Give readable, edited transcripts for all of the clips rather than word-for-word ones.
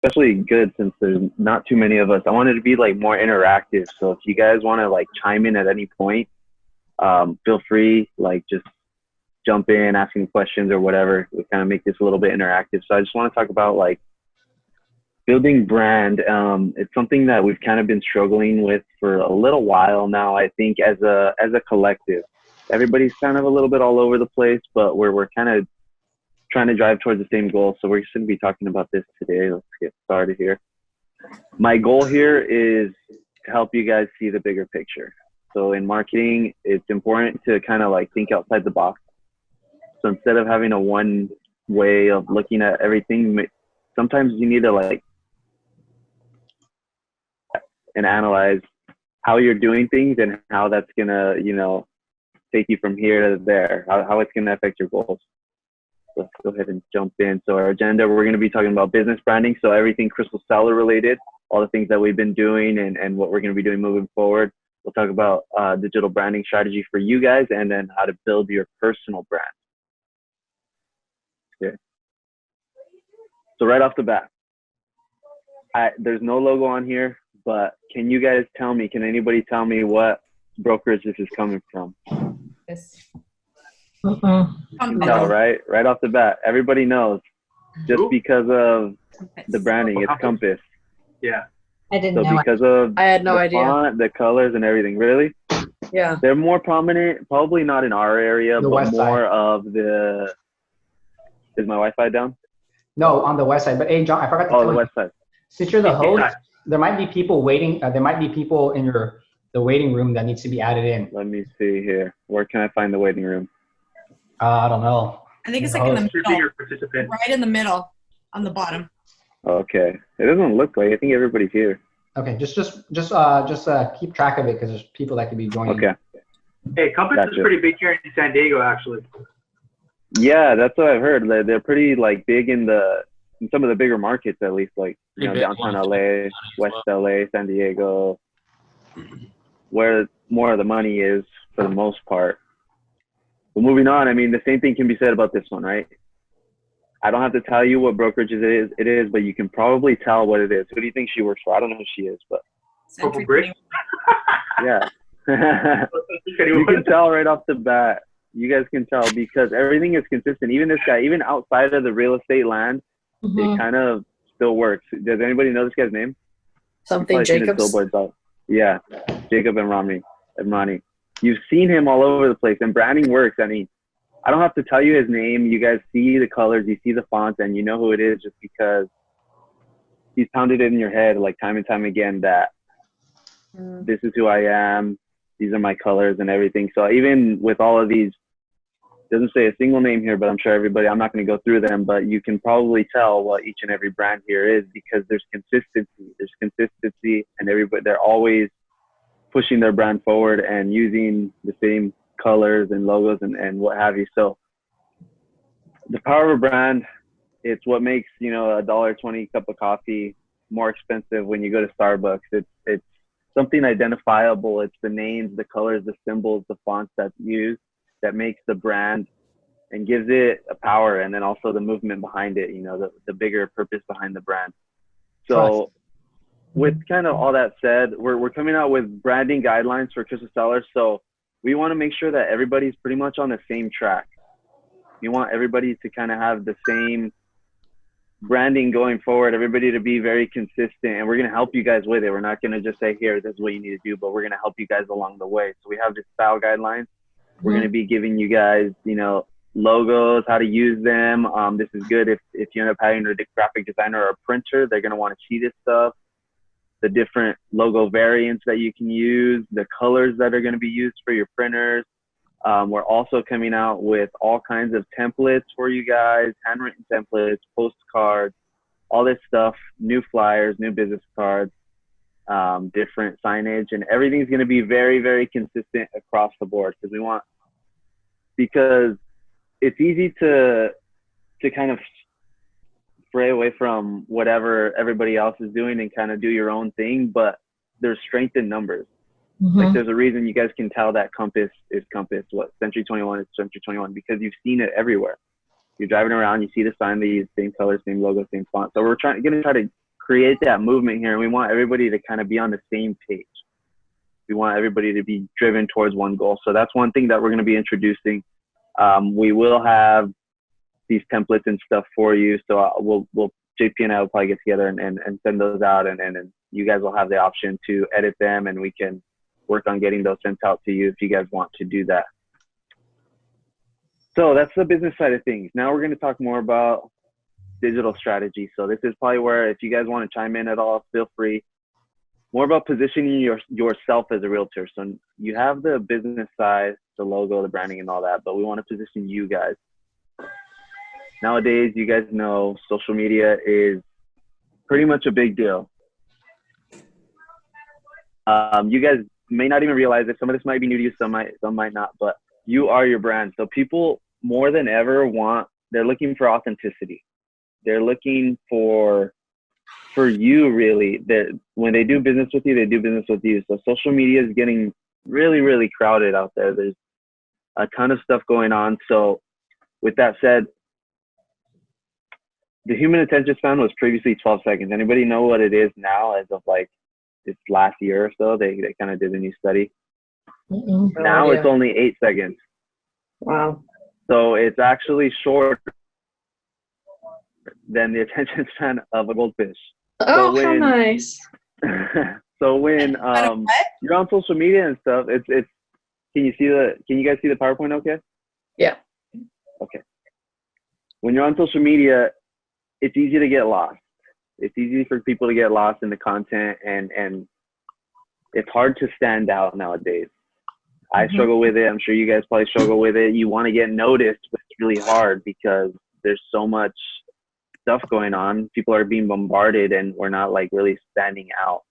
especially good since there's not too many of us. I wanted to be like more interactive. So if you guys want to like chime in at any point, feel free, like just jump in, asking questions or whatever. We kind of make this a little bit interactive. So I just want to talk about like building brand. It's something that we've kind of been struggling with for a little while now. I think as a collective, everybody's kind of a little bit all over the place, but we're kind of trying to drive towards the same goal. So we're just going to be talking about this today. Let's get started here. My goal here is to help you guys see the bigger picture. So in marketing, it's important to kind of like think outside the box. So instead of having a one way of looking at everything, sometimes you need to like and analyze how you're doing things and how that's going to, you know, take you from here to there, how it's going to affect your goals. Let's go ahead and jump in. So our agenda, we're going to be talking about business branding. So everything Cristal Cellar related, all the things that we've been doing and what we're going to be doing moving forward. We'll talk about digital branding strategy for you guys and then how to build your personal brand. Okay. So right off the bat, there's no logo on here, but can you guys tell me, can anybody tell me what brokerage this is coming from? Yes. No, right off the bat, everybody knows just because of the branding. It's Compass. Yeah. I didn't know. Because of I had no the idea. font, the colors, and everything. Really? Yeah. They're more prominent, probably not in our area, The but west more side. of the. Is my Wi-Fi down? No, on the west side. But hey, John, I forgot to Oh, tell the you. west side. Since you're the East host, side. there might be people waiting. There might be people in the waiting room that needs to be added in. Let me see here. Where can I find the waiting room? I don't know. I think it's You're like the in the host. Should be middle, your participant. right in the middle, on the bottom. Okay. It doesn't look like. I think everybody's here. Okay, just keep track of it because there's people that could be joining. Okay. Hey, Compass Gotcha. is pretty big here in San Diego, actually. Yeah, that's what I've heard. They're pretty like big in some of the bigger markets, at least, like you know, Pretty big downtown ones. LA, West LA, San Diego, where more of the money is for the most part. But moving on, I mean, the same thing can be said about this one, right? I don't have to tell you what brokerage it is, but you can probably tell what it is. Who do you think she works for? I don't know who she is, but Century Brick? 21. yeah. You can tell right off the bat. You guys can tell because everything is consistent. Even this guy, even outside of the real estate land, it kind of still works. Does anybody know this guy's name? Something You've probably seen his Jacobs. billboards out. Yeah, Jacob and Ronnie. You've seen him all over the place, and branding works. I mean, I don't have to tell you his name. You guys see the colors, you see the fonts, and you know who it is just because he's pounded it in your head like time and time again that this is who I am. These are my colors and everything. So even with all of these, doesn't say a single name here, but I'm sure everybody, I'm not going to go through them, but you can probably tell what each and every brand here is because there's consistency. There's consistency and everybody, they're always pushing their brand forward and using the same colors and logos and what have you. So the power of a brand, it's what makes, you know, $1.20 cup of coffee more expensive when you go to Starbucks. It's something identifiable. It's the names, the colors, the symbols, the fonts that's used that makes the brand and gives it a power, and then also the movement behind it, you know, the bigger purpose behind the brand. So with kind of all that said, we're coming out with branding guidelines for Cristal Cellar. So we want to make sure that everybody's pretty much on the same track. We want everybody to kind of have the same branding going forward, everybody to be very consistent, and we're going to help you guys with it. We're not going to just say, here, this is what you need to do, but we're going to help you guys along the way. So we have this style guidelines. We're going to be giving you guys, you know, logos, how to use them. This is good if you end up having a graphic designer or a printer, they're going to want to see this stuff. The different logo variants that you can use, the colors that are going to be used for your printers. We're also coming out with all kinds of templates for you guys, handwritten templates, postcards, all this stuff, new flyers, new business cards, different signage, and everything's going to be very, very consistent across the board because it's easy to kind of stray away from whatever everybody else is doing and kind of do your own thing, but there's strength in numbers. Like there's a reason you guys can tell that Compass is Compass, what Century 21 is Century 21, because you've seen it everywhere. You're driving around, you see the sign, they use same color, same logo, same font. So we're going to try to create that movement here, and we want everybody to kind of be on the same page. We want everybody to be driven towards one goal. So that's one thing that we're going to be introducing. We will have these templates and stuff for you. So we'll JP and I will probably get together and send those out, and you guys will have the option to edit them, and we can work on getting those sent out to you if you guys want to do that. So that's the business side of things. Now we're going to talk more about digital strategy. So this is probably where, if you guys want to chime in at all, feel free. More about positioning yourself as a realtor. So you have the business side, the logo, the branding, and all that, but we want to position you guys. Nowadays, you guys know social media is pretty much a big deal. You guys may not even realize it. Some of this might be new to you, some might not, but you are your brand. So people more than ever they're looking for authenticity. They're looking for you, really. When they do business with you, they do business with you. So social media is getting really, really crowded out there. There's a ton of stuff going on. So with that said, the human attention span was previously 12 seconds. Anybody know what it is now as of like this last year or so? They kind of did a new study. Now it's only 8 seconds. Wow. So it's actually shorter than the attention span of a goldfish. Oh, how nice. So when you're on social media and stuff, it's can you guys see the PowerPoint okay? Yeah. Okay. When you're on social media, it's easy to get lost. It's easy for people to get lost in the content, and it's hard to stand out nowadays. I struggle with it. I'm sure you guys probably struggle with it. You want to get noticed, but it's really hard because there's so much stuff going on. People are being bombarded, and we're not like really standing out.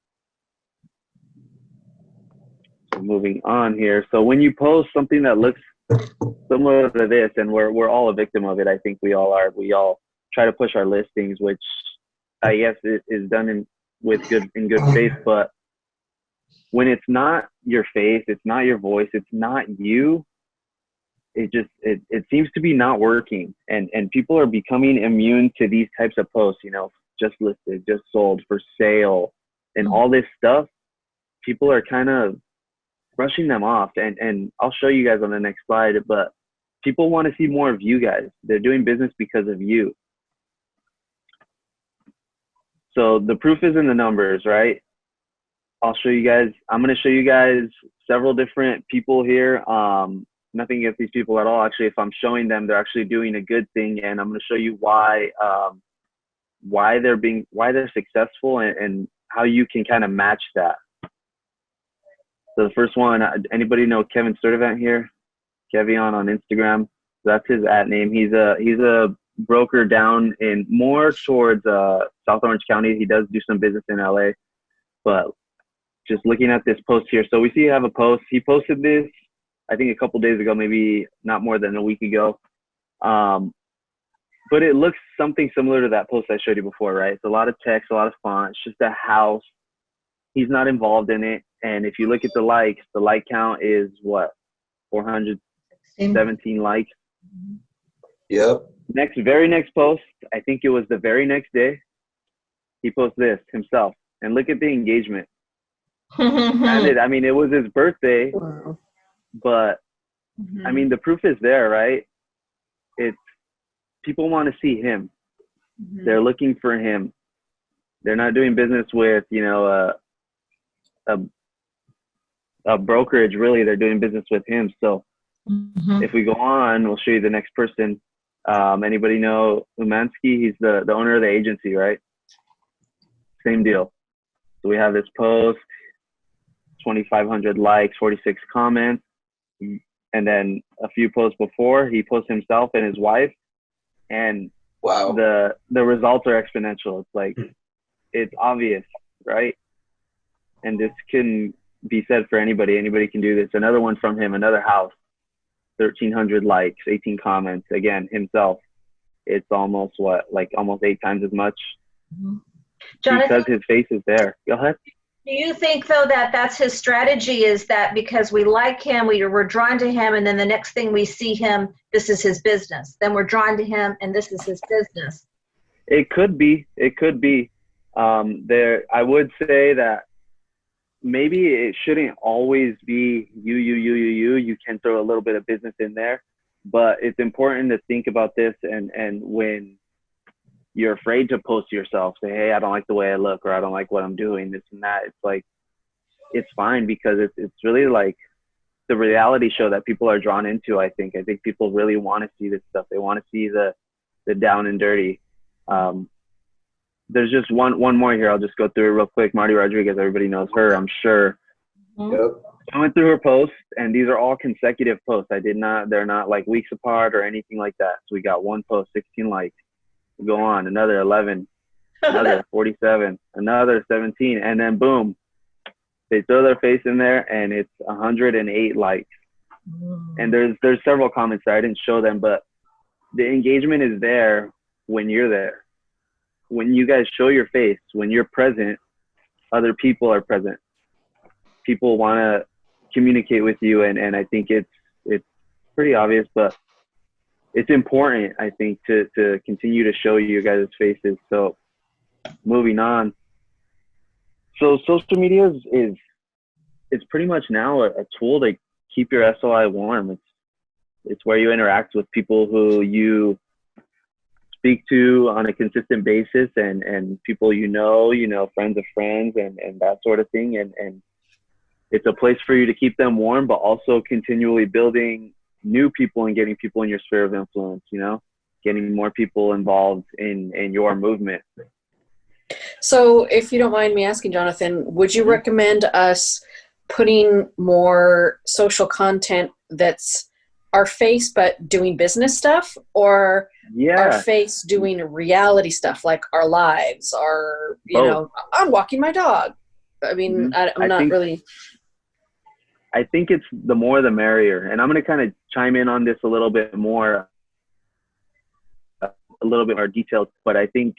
So moving on here. So when you post something that looks similar to this, and we're all a victim of it. I think we all are. We all try to push our listings, which I guess is done in good faith. But when it's not your face, it's not your voice, it's not you, it seems to be not working. And people are becoming immune to these types of posts, just listed, just sold, for sale, and all this stuff. People are kind of brushing them off. And I'll show you guys on the next slide, but people want to see more of you guys. They're doing business because of you. So the proof is in the numbers, right? I'm going to show you guys several different people here. Nothing against these people at all. Actually, if I'm showing them, they're actually doing a good thing. And I'm going to show you why they're successful and how you can kind of match that. So the first one, anybody know Kevin Sturdivant here? Kevion on Instagram. That's his @ name. He's a broker down in more towards South Orange County. He does do some business in LA, but just looking at this post here. So we see you have a post. He posted this, I think, a couple days ago, maybe not more than a week ago. But it looks something similar to that post I showed you before, right? It's a lot of text, a lot of font. It's just a house. He's not involved in it. And if you look at the likes, the like count is what? 417 likes. Yep. Very next post, I think it was the very next day, he posts this himself. And look at the engagement. Granted, I mean, it was his birthday, but I mean, the proof is there, right? People want to see him. They're looking for him. They're not doing business with, a brokerage, really. They're doing business with him. So if we go on, we'll show you the next person. Anybody know Umansky? He's the owner of the agency, right? Same deal. So we have this post, 2,500 likes, 46 comments. And then a few posts before, he posts himself and his wife. And wow, the results are exponential. It's like, it's obvious, right? And this can be said for anybody. Anybody can do this. Another one from him, another house, 1,300 likes, 18 comments. Again, himself. It's almost almost 8 times as much. Jonathan, because his face is there. Go ahead. do you think, though, that that's his strategy, is that because we like him, we're drawn to him, and then the next thing we see him, this is his business. Then we're drawn to him, and this is his business. It could be. It could be. I would say that maybe it shouldn't always be you. You can throw a little bit of business in there, but it's important to think about this. And when you're afraid to post yourself, say, hey, I don't like the way I look, or I don't like what I'm doing, this and that. It's like, it's fine, because it's really like the reality show that people are drawn into. I think people really want to see this stuff. They want to see the down and dirty. There's just one more here. I'll just go through it real quick. Marty Rodriguez, everybody knows her, I'm sure. Yep. I went through her posts, and these are all consecutive posts. They're not like weeks apart or anything like that. So we got one post, 16 likes. We go on, another 11, another 47, another 17, and then boom, they throw their face in there, and it's 108 likes. And there's several comments there. I didn't show them, but the engagement is there when you're there. When you guys show your face, when you're present, other people are present. People want to communicate with you, and I think it's pretty obvious, but it's important, I think, to continue to show you guys' faces. So moving on. So social media is pretty much now a tool to keep your SOI warm. It's where you interact with people who you speak to on a consistent basis, and people friends of friends, and that sort of thing. And it's a place for you to keep them warm, but also continually building new people and getting people in your sphere of influence, getting more people involved in your movement. So if you don't mind me asking, Jonathan, would you recommend us putting more social content that's our face but doing business stuff, or our face doing reality stuff like our lives, or I'm walking my dog? I mean, I'm not really. I think it's the more the merrier, and I'm going to kind of chime in on this a little bit more detailed, but I think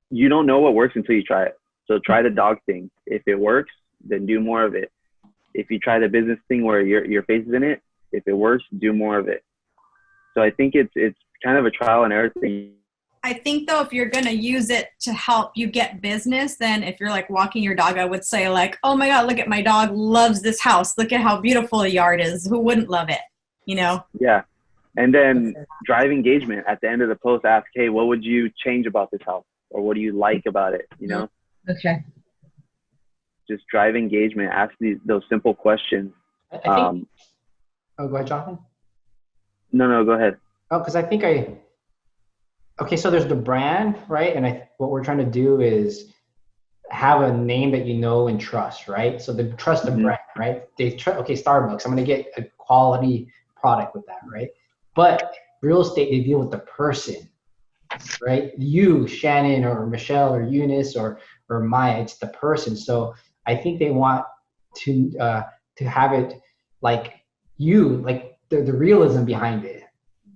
you don't know what works until you try it. So try the dog thing. If it works, then do more of it. If you try the business thing where your face is in it, if it works, do more of it. So I think it's kind of a trial and error thing. I think, though, if you're going to use it to help you get business, then if you're like walking your dog, I would say like, oh my God, look at my dog loves this house. Look at how beautiful the yard is. Who wouldn't love it? Yeah. And then drive engagement at the end of the post. Ask, hey, what would you change about this house? Or what do you like about it? Okay. Just drive engagement. Ask those simple questions. I think, go ahead, Jonathan. No, go ahead. Oh, because I think okay, so there's the brand, right? And what we're trying to do is have a name that you know and trust, right? So the trust the brand, right? Okay, Starbucks, I'm going to get a quality product with that, right? But real estate, they deal with the person, right? You, Shannon, or Michelle, or Eunice, or Maya, it's the person. So I think they want to have it like you, like the realism behind it,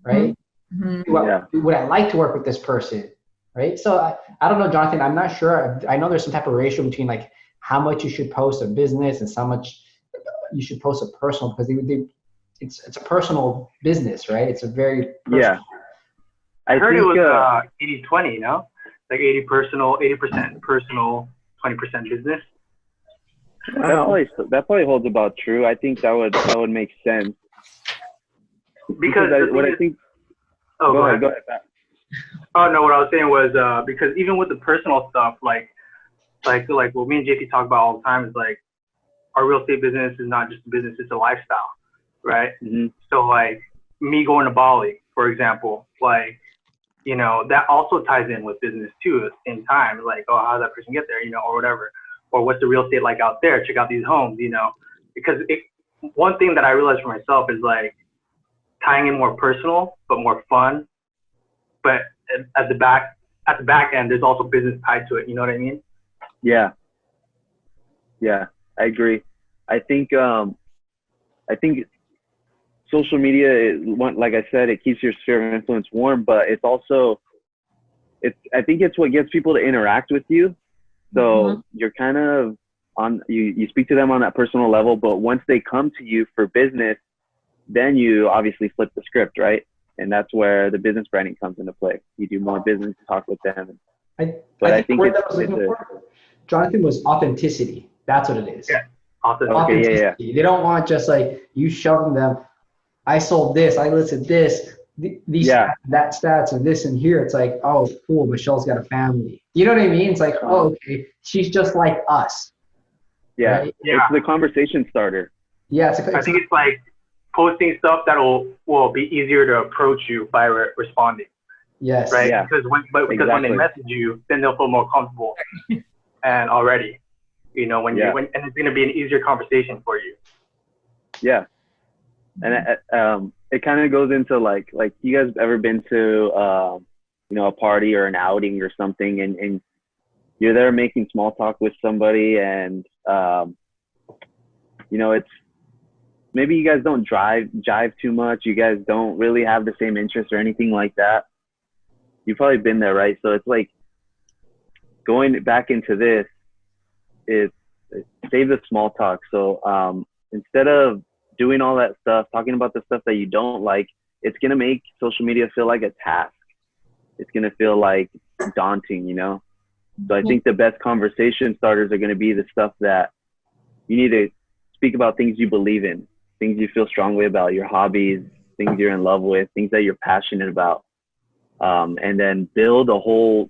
right? Would I like to work with this person, right? So I don't know, Jonathan, I'm not sure. I know there's some type of ratio between like how much you should post a business and how much you should post a personal, because it's a personal business, right? It's a very personal. I heard it was 80-20, no? Like 80% personal, 20% business. That probably holds about true. I think that would make sense. Because I think. Oh, go ahead. Oh no, what I was saying was because even with the personal stuff, like what me and JP talk about all the time is like our real estate business is not just a business; it's a lifestyle, right? Mm-hmm. So like me going to Bali, for example, like that also ties in with business too at the same time. Like, oh, how did that person get there, or whatever, or what's the real estate like out there? Check out these homes, because one thing that I realized for myself is like tying in more personal but more fun, but at the back end there's also business tied to it. You know what I mean? Yeah, I agree. I think social media is like I said, it keeps your sphere of influence warm, but it's also I think it's what gets people to interact with you. So you're kind of you speak to them on that personal level, but once they come to you for business, then you obviously flip the script, right? And that's where the business branding comes into play. You do more business talk with them, But I the think word it's, that I was looking for, Jonathan, was authenticity. That's what it is. Yeah. Awesome. Okay, yeah. They don't want just like you shoving them. I sold this. I listed this. These Yeah. stats, that stats and this and here. It's like, oh, cool. Michelle's got a family. You know what I mean? It's like, oh, okay, she's just like us. Yeah. Right? Yeah. It's the conversation starter. Yeah. I think it's like posting stuff that will be easier to approach you by responding. Yes. Right. Yeah. Because when they message you, then they'll feel more comfortable. And already, you know, and it's going to be an easier conversation for you. Yeah. And it kind of goes into like you guys ever been to a party or an outing or something, and you're there making small talk with somebody, and it's maybe you guys don't jive too much, you guys don't really have the same interests or anything like that. You've probably been there, right? So it's like going back into this is save the small talk. So instead of doing all that stuff, talking about the stuff that you don't like, it's going to make social media feel like a task. It's going to feel like daunting, So I think the best conversation starters are going to be the stuff that you need to speak about, things you believe in, things you feel strongly about, your hobbies, things you're in love with, things that you're passionate about. And then build a whole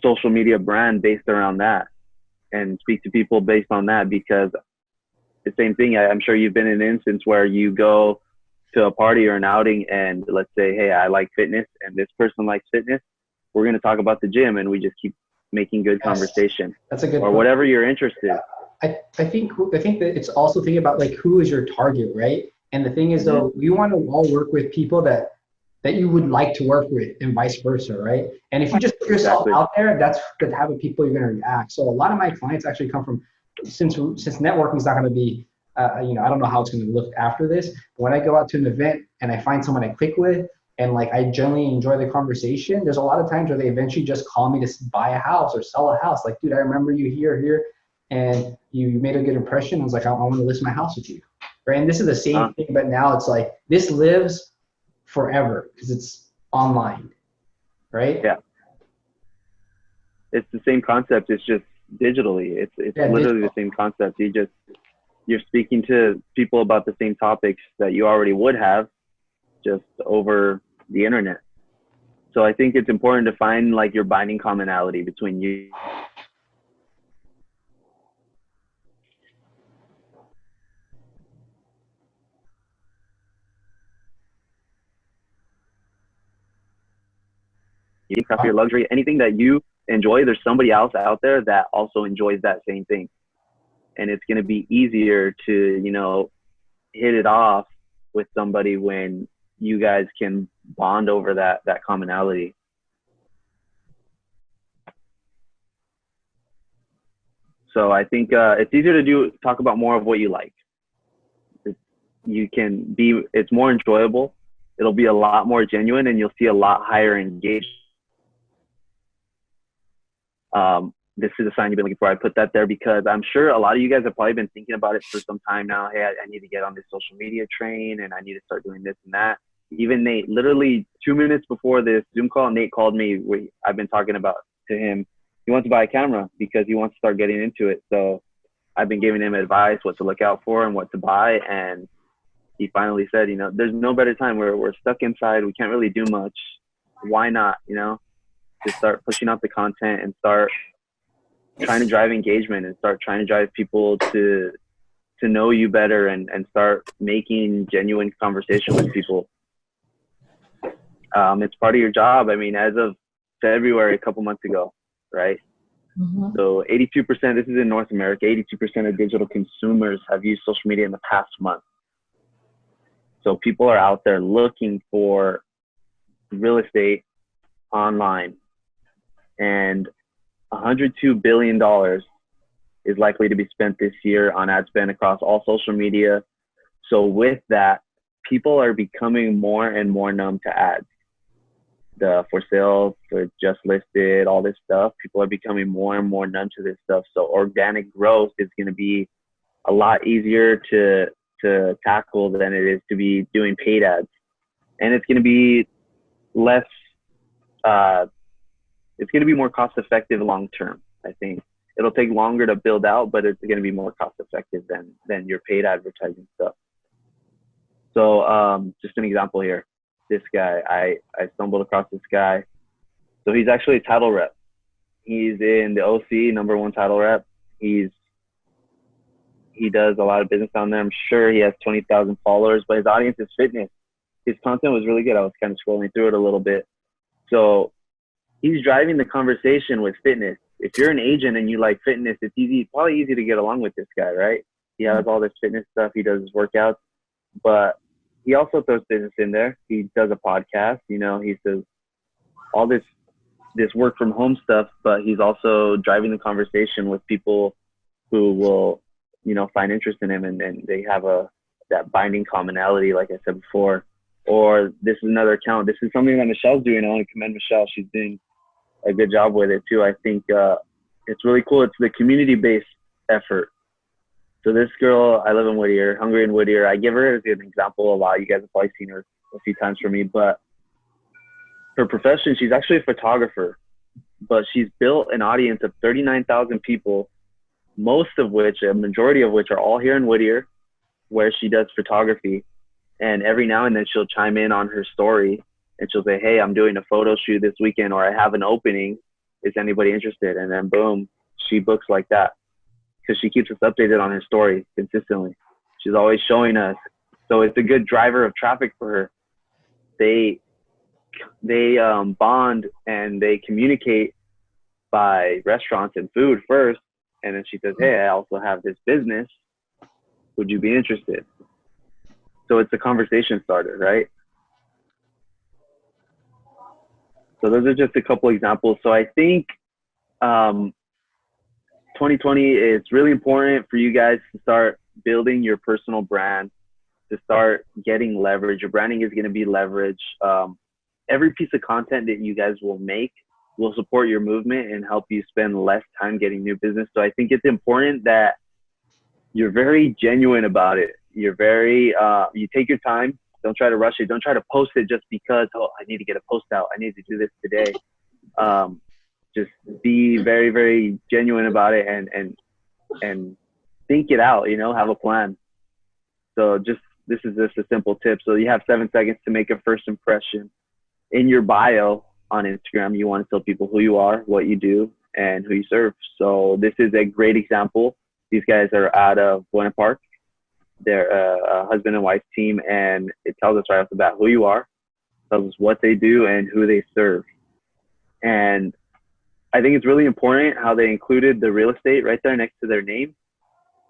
social media brand based around that and speak to people based on that, because the same thing, I'm sure you've been in an instance where you go to a party or an outing and let's say, hey, I like fitness and this person likes fitness. We're going to talk about the gym, and we just keep making good conversation. That's a good or point. Whatever you're interested. I think that it's also thinking about like who is your target, right? And the thing is though, you want to all work with people that you would like to work with, and vice versa, right? And if you just put yourself out there, that's the type of people you're going to react. So a lot of my clients actually come from, since networking is not going to be, I don't know how it's going to look after this. But when I go out to an event and I find someone I click with, and like I generally enjoy the conversation, there's a lot of times where they eventually just call me to buy a house or sell a house. Like, dude, I remember you here, and you made a good impression. I was like, I want to list my house with you, right? And this is the same thing, but now it's like this lives forever because it's online, right? Yeah. It's the same concept. It's just digitally. It's literally the same concept. You're speaking to people about the same topics that you already would have, just over the internet. So I think it's important to find like your binding commonality between you. You can your luxury, anything that you enjoy, there's somebody else out there that also enjoys that same thing. And it's going to be easier to, hit it off with somebody when you guys can bond over that commonality. So I think it's easier to talk about more of what you like. It's more enjoyable. It'll be a lot more genuine, and you'll see a lot higher engagement. This is a sign you've been looking for. I put that there because I'm sure a lot of you guys have probably been thinking about it for some time now. Hey, I need to get on this social media train, and I need to start doing this and that. Even Nate, literally 2 minutes before this Zoom call, Nate called me. I've been talking about to him. He wants to buy a camera because he wants to start getting into it. So I've been giving him advice, what to look out for and what to buy. And he finally said, there's no better time. We're stuck inside. We can't really do much. Why not, just start pushing out the content and start trying to drive engagement and start trying to drive people to know you better and start making genuine conversation with people. It's part of your job. I mean, as of February, a couple months ago, right? Mm-hmm. So 82%, this is in North America, 82% of digital consumers have used social media in the past month. So people are out there looking for real estate online, and $102 billion is likely to be spent this year on ad spend across all social media. So with that, people are becoming more and more numb to ads. The for sale, for just listed, all this stuff, people are becoming more and more numb to this stuff. So organic growth is going to be a lot easier to tackle than it is to be doing paid ads. And it's going to be less, it's going to be more cost effective long term. I think it'll take longer to build out, but it's going to be more cost effective than your paid advertising stuff. So just an example here. This guy, I stumbled across this guy. So he's actually a title rep. He's in the OC, #1 title rep. He does a lot of business down there. I'm sure he has 20,000 followers, but his audience is fitness. His content was really good. I was kind of scrolling through it a little bit. So he's driving the conversation with fitness. If you're an agent and you like fitness, it's probably easy to get along with this guy, right? He has all this fitness stuff. He does his workouts, but he also throws business in there. He does a podcast, he does all this work from home stuff, but he's also driving the conversation with people who will, find interest in him, and they have that binding commonality, like I said before. Or this is another account. This is something that Michelle's doing. I want to commend Michelle. She's doing a good job with it too. I think it's really cool. It's the community-based effort. So this girl, I live in Whittier, Hungry in Whittier. I give her as an example a lot. You guys have probably seen her a few times from me, but her profession, she's actually a photographer, but she's built an audience of 39,000 people, a majority of which are all here in Whittier, where she does photography. And every now and then she'll chime in on her story and she'll say, hey, I'm doing a photo shoot this weekend, or I have an opening. Is anybody interested? And then boom, she books like that, because she keeps us updated on her story consistently. She's always showing us. So it's a good driver of traffic for her. They bond and they communicate by restaurants and food first. And then she says, hey, I also have this business. Would you be interested? So it's a conversation starter, right? So those are just a couple examples. So I think 2020 is really important for you guys to start building your personal brand, to start getting leverage. Your branding is going to be leverage. Every piece of content that you guys will make will support your movement and help you spend less time getting new business. So I think it's important that you're very genuine about it. You're very, you take your time. Don't try to rush it. Don't try to post it just because, I need to get a post out. I need to do this today. Just be very, very genuine about it and think it out, have a plan. So this is just a simple tip. So you have 7 seconds to make a first impression. In your bio on Instagram, you want to tell people who you are, what you do, and who you serve. So this is a great example. These guys are out of Buena Park. They're a husband and wife team, and it tells us right off the bat who you are, tells us what they do and who they serve. And I think it's really important how they included the real estate right there next to their name,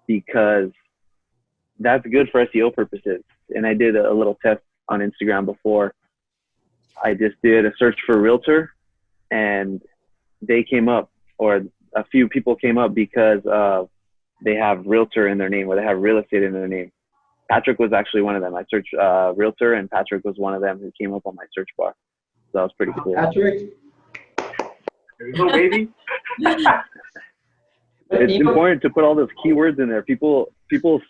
because that's good for SEO purposes. And I did a little test on Instagram before. I just did a search for Realtor, and they came up, or a few people came up because they have Realtor in their name, or they have real estate in their name. Patrick was actually one of them. I searched Realtor, and Patrick was one of them who came up on my search bar. So that was pretty cool. Patrick. There you go, baby. It's important to put all those keywords in there. People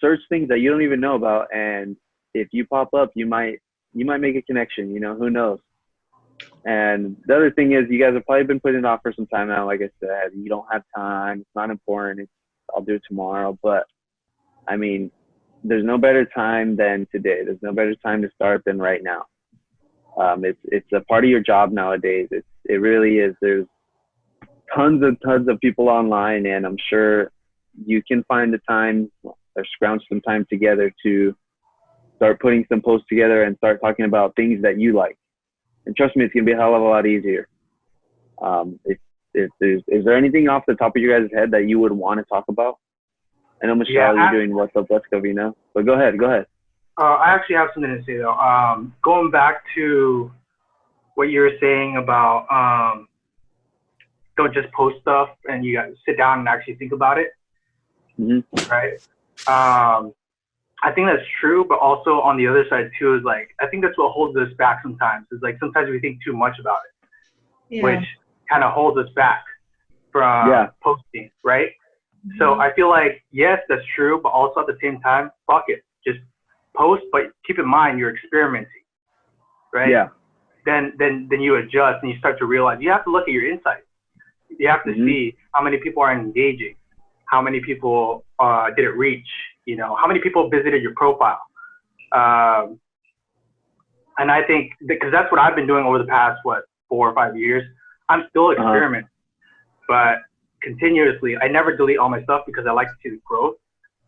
search things that you don't even know about, and if you pop up, you might make a connection. Who knows? And the other thing is, you guys have probably been putting it off for some time now. Like I said, you don't have time. It's not important. I'll do it tomorrow. But I mean, there's no better time than today. There's no better time to start than right now. It's a part of your job nowadays. It really is. There's tons of people online, and I'm sure you can find the time or scrounge some time together to start putting some posts together and start talking about things that you like. And trust me, it's going to be a hell of a lot easier. Is there anything off the top of your guys' head that you would want to talk about? I know, Michelle, you're doing What's Up, Let's Covina, but go ahead. I actually have something to say, though. Going back to what you were saying about don't just post stuff and you got to sit down and actually think about it, right? I think that's true, but also on the other side too is like, I think that's what holds us back sometimes. Is like sometimes we think too much about it, which kind of holds us back from posting, right? So I feel like, yes, that's true, but also at the same time, fuck it, just post, but keep in mind you're experimenting, right? Yeah. Then you adjust and you start to realize you have to look at your insights. You have to see how many people are engaging, how many people did it reach, you know, how many people visited your profile. And I think, because that's what I've been doing over the past, 4 or 5 years. I'm still experimenting, but continuously, I never delete all my stuff because I like to see the growth.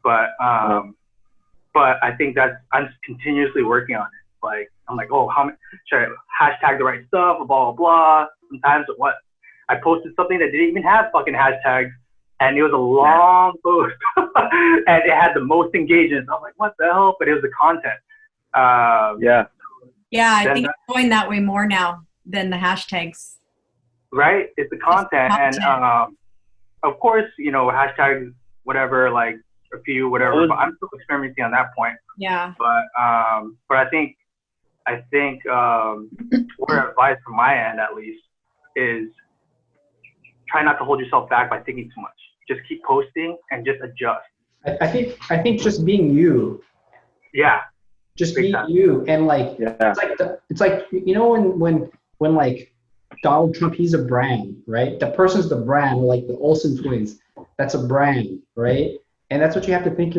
But I think I'm continuously working on it. Like, I'm like, oh, how many, should I hashtag the right stuff, blah, blah, blah. Sometimes I posted something that didn't even have fucking hashtags, and it was a long post, and it had the most engagements. I was like, what the hell? But it was the content. Yeah, I think it's going that way more now than the hashtags. Right? It's the content. And of course, you know, hashtags, whatever, like a few, whatever, but I'm still experimenting on that point. Yeah. But I think word advice from my end, at least, is try not to hold yourself back by thinking too much. Just keep posting and just adjust. I think just being you. Yeah. Just be you, and like it's like you know when like Donald Trump, he's a brand, right? The person's the brand, like the Olsen twins, that's a brand, right? And that's what you have to think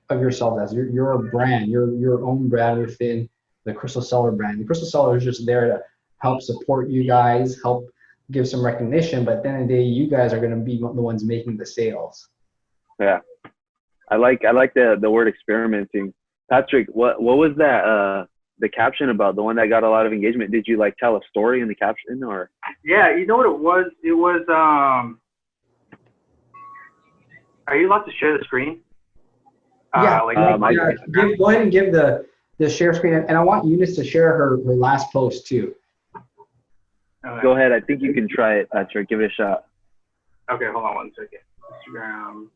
of yourself as. You're a brand, you're your own brand within the Cristal Cellar brand. The Cristal Cellar is just there to help support you guys, help give some recognition, but at the end of the day, you guys are going to be the ones making the sales. Yeah, I like the word experimenting. Patrick, what was that the caption about, the one that got a lot of engagement? Did you like tell a story in the caption, or? Yeah, you know what it was? It was are you allowed to share the screen? Go ahead and give the share screen, and I want Eunice to share her last post too. Okay. Go ahead. I think you can try it, Patrick. Give it a shot. Okay, hold on one second. Instagram.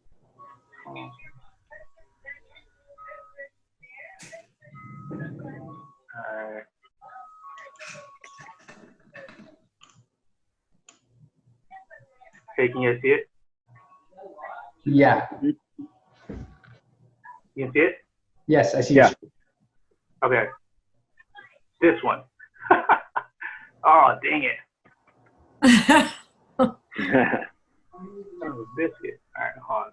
Hey, can you see it? Yeah. You can see it? Yes, I see it. Okay. This one. Oh, dang it. Oh, biscuit. All right, hold on.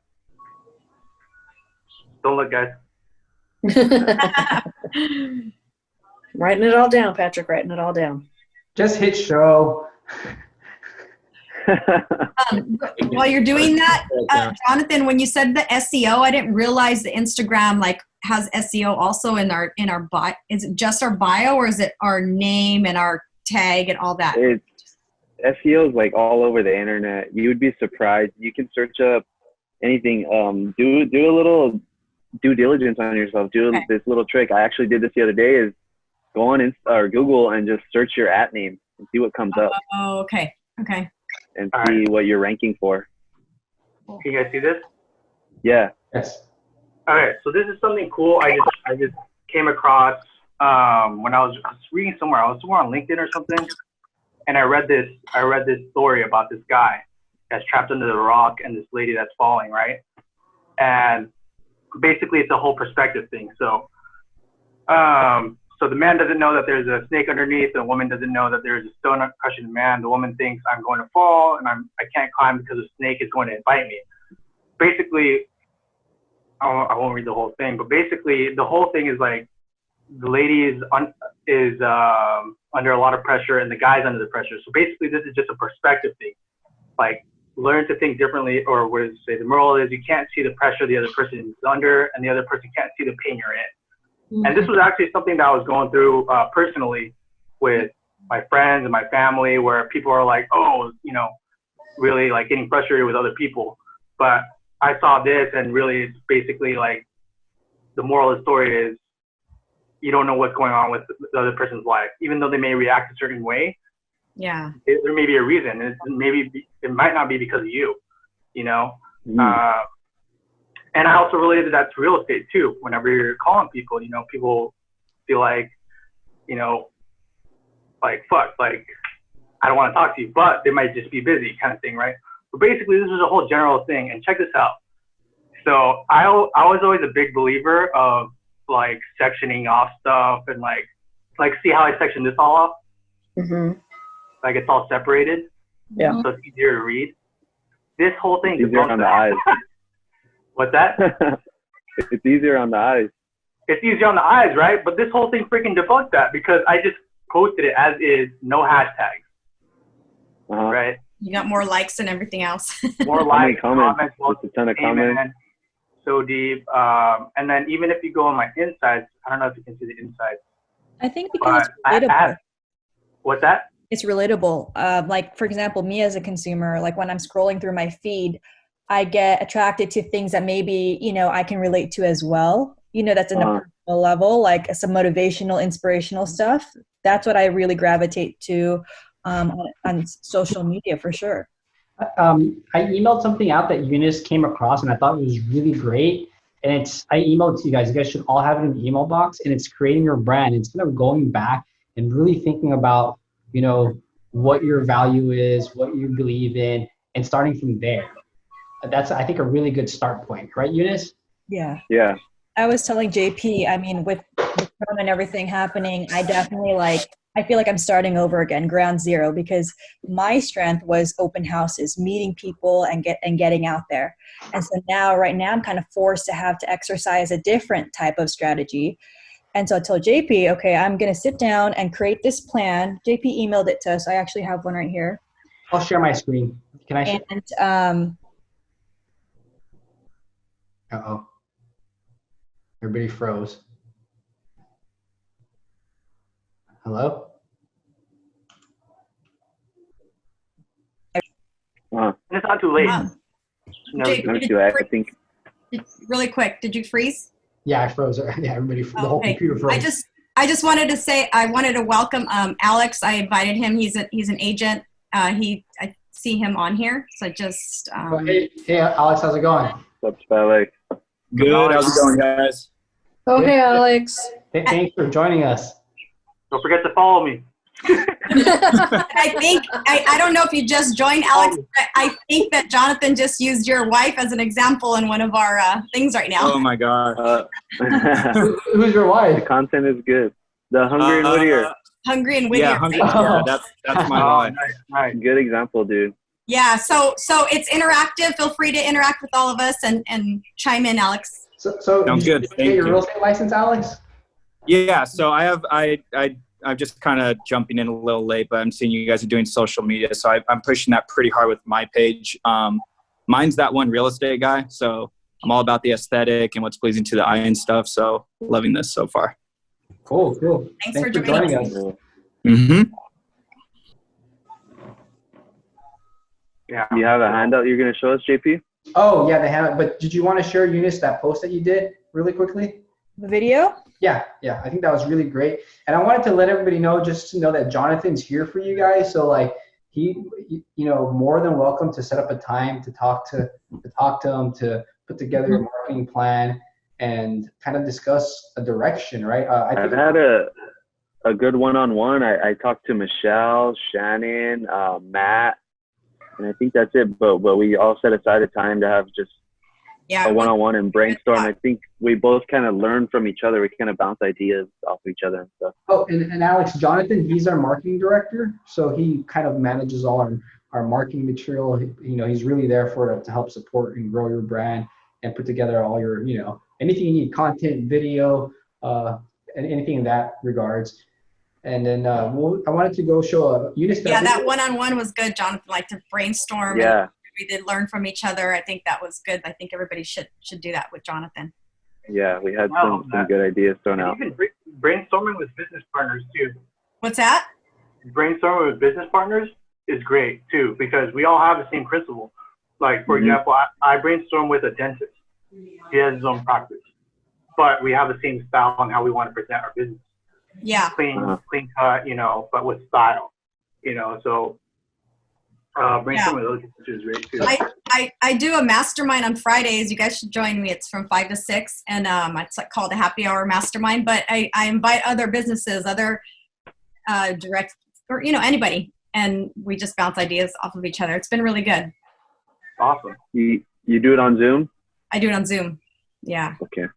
Don't look, guys. Writing it all down, Patrick. Writing it all down. Just hit show. While you're doing that, Jonathan, when you said the SEO, I didn't realize the Instagram like has SEO also in our bio. Is it just our bio, or is it our name and our tag and all that? SEO is like all over the internet. You would be surprised. You can search up anything. Do a little due diligence on yourself. This little trick. I actually did this the other day. Is go on or Google and just search your @ name and see what comes up. Oh, okay. And see what you're ranking for. Can you guys see this? Yeah. Yes. All right. So this is something cool. I just came across when I was reading somewhere. I was somewhere on LinkedIn or something, and I read this story about this guy that's trapped under the rock and this lady that's falling, right? And basically, it's a whole perspective thing. So, so the man doesn't know that there's a snake underneath. The woman doesn't know that there's a stone crushing the man. The woman thinks I'm going to fall and I can't climb because the snake is going to bite me. Basically, I won't read the whole thing, but basically the whole thing is like the lady is under a lot of pressure and the guy's under the pressure. So basically, this is just a perspective thing. Like, learn to think differently, or what is say the moral is you can't see the pressure the other person is under, and the other person can't see the pain you're in. And this was actually something that I was going through personally with my friends and my family, where people are like, oh, you know, really like getting frustrated with other people. But I saw this, and really it's basically like the moral of the story is you don't know what's going on with the other person's life. Even though they may react a certain way, yeah, there may be a reason. It might not be because of you, you know? And I also related that to real estate too. Whenever you're calling people, you know, people feel like, you know, like, fuck, like, I don't want to talk to you, but they might just be busy kind of thing, right? But basically, this is a whole general thing. And check this out. So I was always a big believer of, like, sectioning off stuff and, like see how I sectioned this all off? Mm-hmm. Like, it's all separated. Yeah. So it's easier to read. this whole thing It's easier on the eyes. What's that? It's easier on the eyes. It's easier on the eyes, right? But this whole thing freaking debunked that because I just posted it as is, no hashtags, right? You got more likes and everything else. More likes, comments, just a ton of comments. So deep. And then even if you go on my insides, I don't know if you can see the insides. I think because it's relatable. What's that? It's relatable. Like, for example, me as a consumer, like when I'm scrolling through my feed, I get attracted to things that maybe, I can relate to as well. That's in a personal level, like some motivational, inspirational stuff. That's what I really gravitate to on social media for sure. I emailed something out that Eunice came across and I thought it was really great. And I emailed it to you guys. You guys should all have it in the email box, and it's creating your brand. It's kind of going back and really thinking about, what your value is, what you believe in, and starting from there. That's, I think, a really good start point, right, Eunice? Yeah. Yeah. I was telling JP, I mean, with Corona and everything happening, I definitely I feel like I'm starting over again, ground zero, because my strength was open houses, meeting people and getting out there. And so right now I'm kind of forced to exercise a different type of strategy. And so I told JP, okay, I'm going to sit down and create this plan. JP emailed it to us. I actually have one right here. I'll share my screen. Can I share? And, uh-oh. Everybody froze. Hello? It's not too late. Jake, I think. Really quick, did you freeze? Yeah, I froze. Yeah, everybody, the whole computer froze. I just wanted to say, I wanted to welcome Alex. I invited him. He's an agent. I see him on here. So I just. Hey, Alex, how's it going? What's up, Alex? Good. How's it going, guys? Oh, hey, Alex. Thanks for joining us. Don't forget to follow me. I think, I don't know if you just joined, Alex, but I think that Jonathan just used your wife as an example in one of our things right now. Oh, my God. Who's your wife? The content is good. The Hungry and Whittier. Hungry and Whittier. Yeah, Hungry. Yeah, that's my wife. Nice. Good example, dude. Yeah, so it's interactive. Feel free to interact with all of us and chime in, Alex. So sounds good. Did you get your real estate license, Alex? Yeah, so I'm just kind of jumping in a little late, but I'm seeing you guys are doing social media, so I'm pushing that pretty hard with my page. Mine's that one real estate guy, so I'm all about the aesthetic and what's pleasing to the eye and stuff, so loving this so far. Cool. Thanks for joining us. Mm-hmm. Yeah. You have a handout you're going to show us, JP? Oh, yeah, they have it. But did you want to share, Eunice, that post that you did really quickly? the video? Yeah. I think that was really great. And I wanted to let everybody know, just to know that Jonathan's here for you guys. So he, more than welcome to set up a time to talk to him, to put together a marketing plan and kind of discuss a direction, right? I've had a good one-on-one. I talked to Michelle, Shannon, Matt, and I think that's it. But we all set aside a time to have just a one-on-one and brainstorm. I think we both kind of learn from each other. We kind of bounce ideas off of each other and stuff. Oh, and Alex, Jonathan, he's our marketing director. So he kind of manages all our marketing material. He's really there to help support and grow your brand and put together all your, anything you need, content, video, and anything in that regards. And then I wanted to go show Eunice. That one-on-one was good, Jonathan, to brainstorm. Yeah. And we did learn from each other. I think that was good. I think everybody should do that with Jonathan. Yeah, we had some good ideas thrown out. Even brainstorming with business partners too. What's that? Brainstorming with business partners is great too, because we all have the same principle. Like, for example, I brainstorm with a dentist. He has his own practice, but we have the same style on how we want to present our business. Yeah. Clean cut, but with style, so brainstorming with those is great too. I do a mastermind on Fridays. You guys should join me. It's from 5 to 6, and it's called a happy hour mastermind. But I invite other businesses, other direct, or anybody, and we just bounce ideas off of each other. It's been really good. Awesome. You do it on Zoom? I do it on Zoom. Yeah. Okay.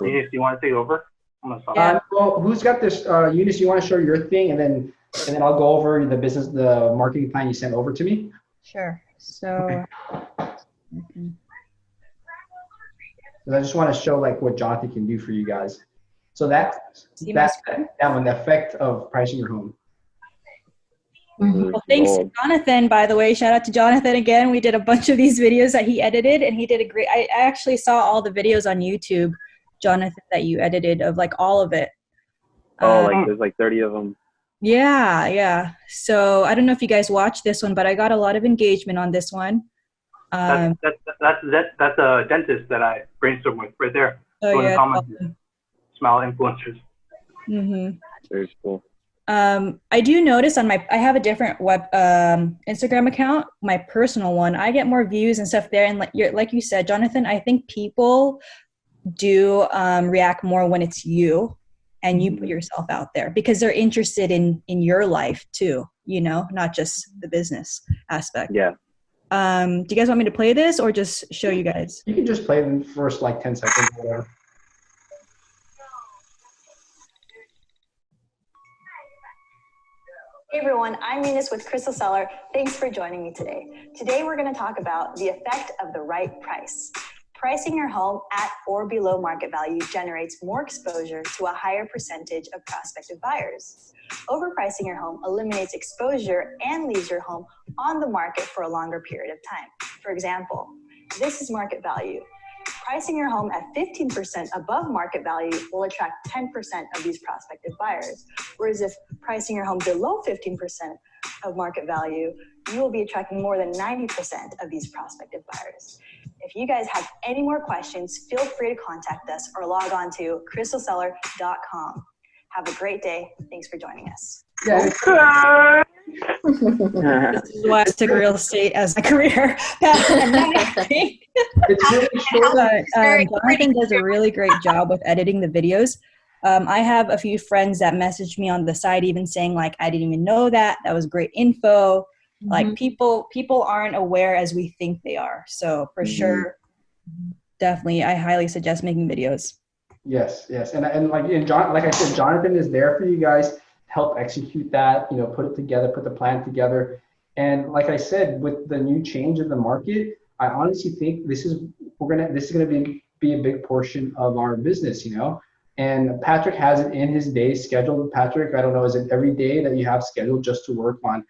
Eunice, do you want to take over? Well, who's got this? Eunice, you want to show your thing, and then I'll go over the marketing plan you sent over to me. Sure. So. I just want to show like what Jonathan can do for you guys. So that one, the effect of pricing your home. Well, thanks to Jonathan, by the way. Shout out to Jonathan again. We did a bunch of these videos that he edited, and he did a great. I actually saw all the videos on YouTube, Jonathan, that you edited of like all of it. There's like 30 of them. Yeah. So I don't know if you guys watched this one, but I got a lot of engagement on this one. That's a dentist that I brainstormed with right there. Oh yeah. Awesome. Smile influencers. Mm-hmm. Very cool. I do notice on I have a different Instagram account, my personal one. I get more views and stuff there, and like you said, Jonathan, I think people do react more when it's you and you put yourself out there because they're interested in your life too. You know, not just the business aspect. Yeah. Do you guys want me to play this or just show you guys? You can just play the first like 10 seconds or whatever. Hey everyone, I'm Eunice with Cristal Cellar. Thanks for joining me today. Today we're going to talk about the effect of the right price. Pricing your home at or below market value generates more exposure to a higher percentage of prospective buyers. Overpricing your home eliminates exposure and leaves your home on the market for a longer period of time. For example, this is market value. Pricing your home at 15% above market value will attract 10% of these prospective buyers. Whereas if pricing your home below 15% of market value, you will be attracting more than 90% of these prospective buyers. If you guys have any more questions, feel free to contact us or log on to cristalcellar.com. Have a great day. Thanks for joining us. This is why I took real estate as a career. It's really short. Jonathan does a really great job with editing the videos. I have a few friends that messaged me on the side even saying like, I didn't even know that. That was great info. Mm-hmm. Like people aren't aware as we think they are. So for sure, definitely, I highly suggest making videos. Yes. And like I said, Jonathan is there for you guys to help execute that, put it together, put the plan together. And like I said, with the new change in the market, I honestly think this is gonna be a big portion of our business, And Patrick has it in his day scheduled. Patrick, I don't know, is it every day that you have scheduled just to work on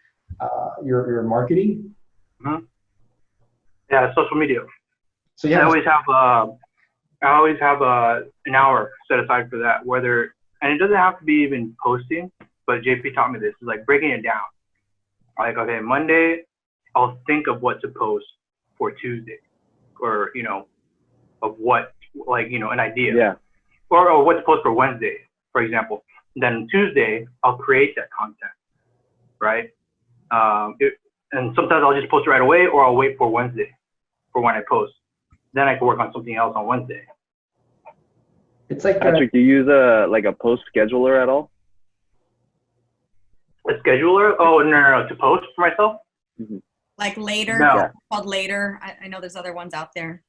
your marketing? Mm-hmm. Yeah, social media. So yeah, I always have an hour set aside for that. And it doesn't have to be even posting, but JP taught me this. It's like breaking it down. Like, okay, Monday, I'll think of what to post for Tuesday, or of what, an idea. Yeah. Or what to post for Wednesday, for example. And then Tuesday, I'll create that content, right? And sometimes I'll just post it right away, or I'll wait for Wednesday for when I post. Then I can work on something else on Wednesday. It's like Patrick, do you use a post scheduler at all? A scheduler? Oh no, to post for myself. Mm-hmm. Like Later, no. Called Later. I know there's other ones out there.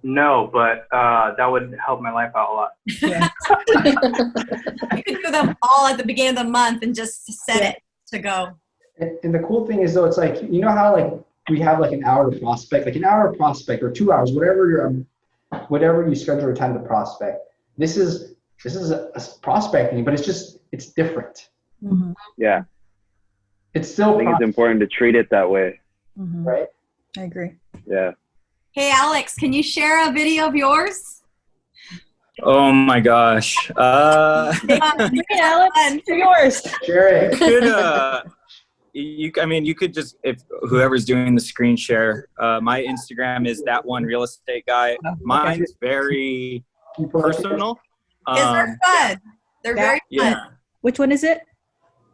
No, but that would help my life out a lot. Yeah. You could do them all at the beginning of the month and just set it to go. And the cool thing is though, it's like, how like we have like an hour to prospect, like an hour to prospect or 2 hours, whatever you schedule your time to prospect. This is a prospecting, but it's different. Mm-hmm. Yeah. It's still. I think it's important to treat it that way. Mm-hmm. Right. I agree. Yeah. Hey, Alex, can you share a video of yours? Oh my gosh. Hey, Alex, it's yours. Share it. You could just, if whoever's doing the screen share, my Instagram is that one real estate guy. Mine's very personal. They're fun. They're very fun. Which one is it?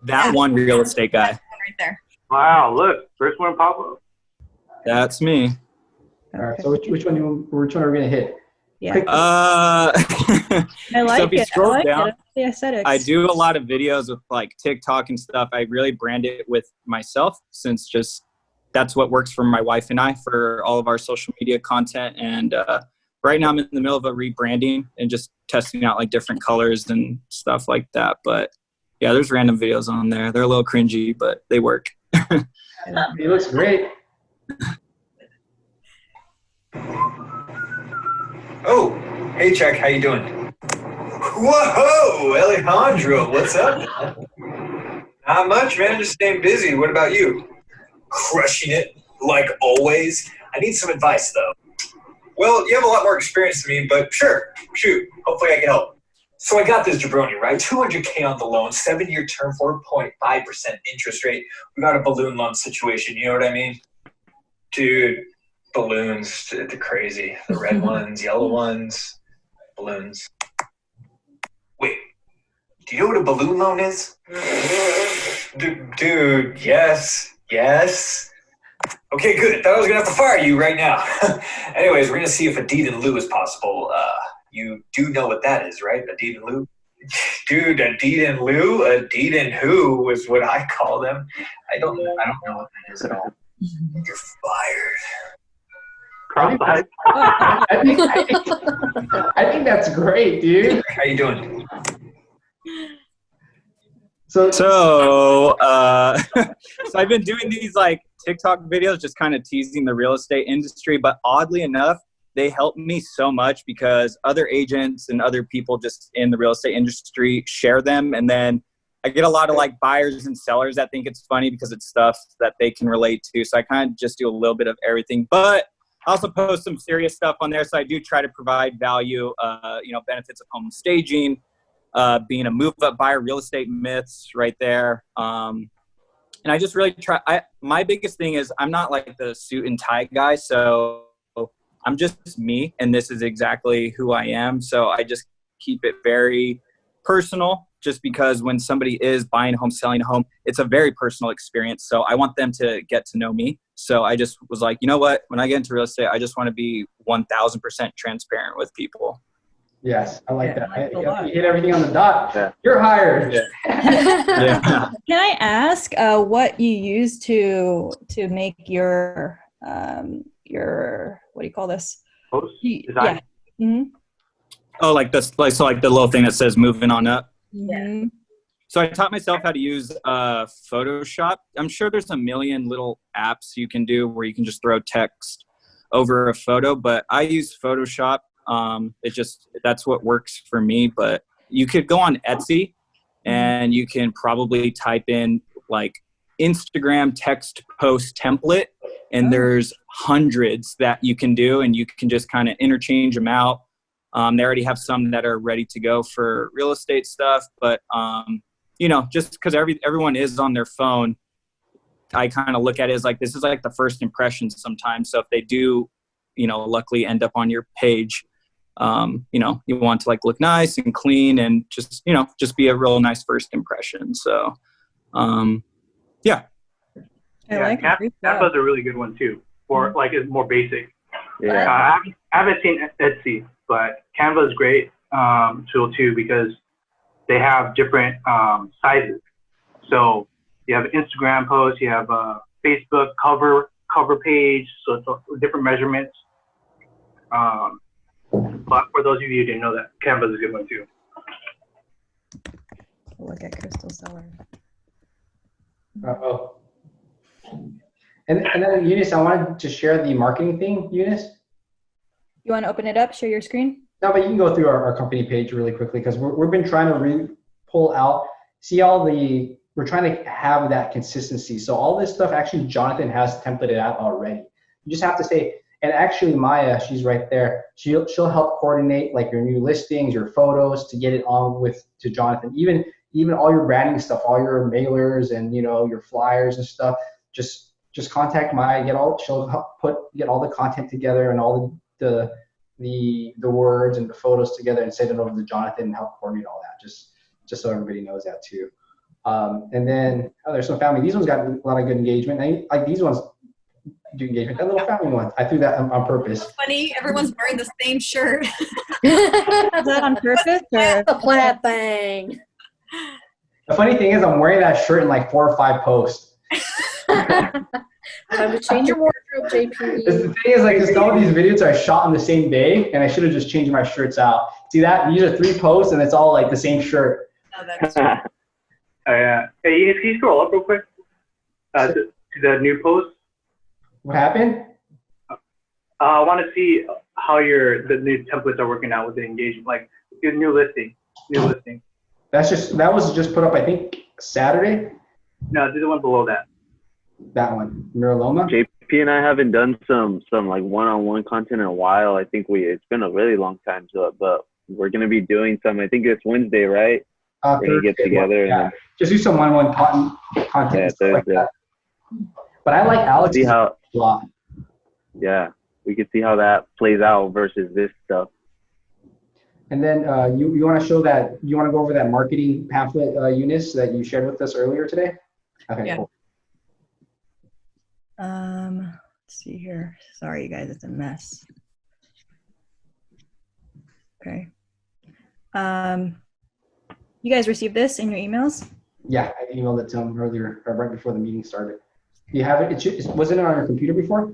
That one real estate guy. Right there. Wow, look, first one pop up. That's me. All right. So which one are we gonna hit? Yeah. I like so if you it. scroll I like down, it. The aesthetics. I do a lot of videos with like TikTok and stuff. I really brand it with myself since that's what works for my wife and I for all of our social media content. And right now I'm in the middle of a rebranding and just testing out like different colors and stuff like that. But yeah, there's random videos on there. They're a little cringy, but they work. It looks great. Oh, hey, Chuck, how you doing? Whoa, Alejandro, what's up? Not much, man. Just staying busy. What about you? Crushing it, like always. I need some advice, though. Well, you have a lot more experience than me, but sure, shoot. Hopefully I can help. So I got this jabroni, right? $200K on the loan, 7-year term, 4.5% interest rate. We got a balloon loan situation, you know what I mean? Dude, balloons, they're crazy. The red ones, yellow ones, balloons. Wait, do you know what a balloon loan is? Dude, yes. Okay, good. Thought I was gonna have to fire you right now. Anyways, we're gonna see if a deed in lieu is possible. You do know what that is, right? A deed in lieu? Dude, a deed in lieu? A deed in who is what I call them. I don't know what that is at all. You're fired. I think that's great, dude. How you doing? So I've been doing these like TikTok videos, just kind of teasing the real estate industry. But oddly enough, they help me so much because other agents and other people just in the real estate industry share them. And then I get a lot of like buyers and sellers that think it's funny because it's stuff that they can relate to. So I kind of just do a little bit of everything, but I also post some serious stuff on there. So I do try to provide value, benefits of home staging, being a move-up buyer, real estate myths right there. And I just really try. My biggest thing is I'm not like the suit and tie guy. So I'm just me, and this is exactly who I am. So I just keep it very personal, just because when somebody is buying a home, selling a home, it's a very personal experience. So I want them to get to know me. So I just was like, you know what? When I get into real estate, I just want to be 1,000% transparent with people. Yes, I like that. You hit everything on the dot. Yeah. You're hired. Yeah. Yeah. Can I ask what you use to make your what do you call this? Post? Yeah. Mm-hmm. Oh, like this, like the little thing that says moving on up. Mm-hmm. So I taught myself how to use Photoshop. I'm sure there's a million little apps you can do where you can just throw text over a photo, but I use Photoshop. That's what works for me. But you could go on Etsy and you can probably type in like Instagram text post template, and there's hundreds that you can do, and you can just kind of interchange them out. They already have some that are ready to go for real estate stuff, but just because everyone is on their phone, I kind of look at it as like, this is like the first impression sometimes. So if they do, luckily end up on your page, you want to like look nice and clean and just be a real nice first impression. So, yeah. Canva's a really good one too, for like it's more basic. Yeah. I haven't seen Etsy, but Canva is great tool too, because they have different sizes. So you have an Instagram post, you have a Facebook cover page, so it's different measurements. But for those of you who didn't know that, Canva is a good one too. Look at Cristal Cellar. Uh-oh. And then Eunice, I wanted to share the marketing thing, Eunice. You want to open it up, share your screen? No, but you can go through our company page really quickly, because we've been trying to pull out, we're trying to have that consistency. So all this stuff, actually, Jonathan has templated out already. You just have to say, and actually Maya, she's right there. She'll help coordinate like your new listings, your photos, to get it on to Jonathan. Even all your branding stuff, all your mailers and your flyers and stuff. Just contact Maya. She'll help get all the content together and all the words and the photos together and send it over to Jonathan and help coordinate all that. Just so everybody knows that too. And then there's some family. These ones got a lot of good engagement. Like these ones do engagement. That little family one, I threw that on purpose. Funny, everyone's wearing the same shirt. Is that on purpose or the plaid thing? The funny thing is, I'm wearing that shirt in like 4 or 5 posts. Time to change your wardrobe, JP. The thing is, like, some of these videos are shot on the same day, and I should have just changed my shirts out. See that? These are 3 posts, and it's all like the same shirt. Oh, that's true. Yeah. Hey, can you scroll up real quick to the new post? What happened? I want to see how the new templates are working out with the engagement, like your new listing. That was just put up, I think, Saturday. No, do the one below that. That one, Miraloma. JP and I haven't done some like one-on-one content in a while. I think it's been a really long time, but we're gonna be doing some. I think it's Wednesday, right? We're gonna get together and just do some one-on-one content. Yeah, Stuff like that. But I like Alex a lot. Yeah, we can see how that plays out versus this stuff. And then you want to show that, you want to go over that marketing pamphlet, Eunice, that you shared with us earlier today? Okay, yeah. Cool. Let's see here. Sorry, you guys, it's a mess. Okay. You guys received this in your emails? Yeah, I emailed it to him earlier, right before the meeting started. Do you have it? Wasn't it on your computer before?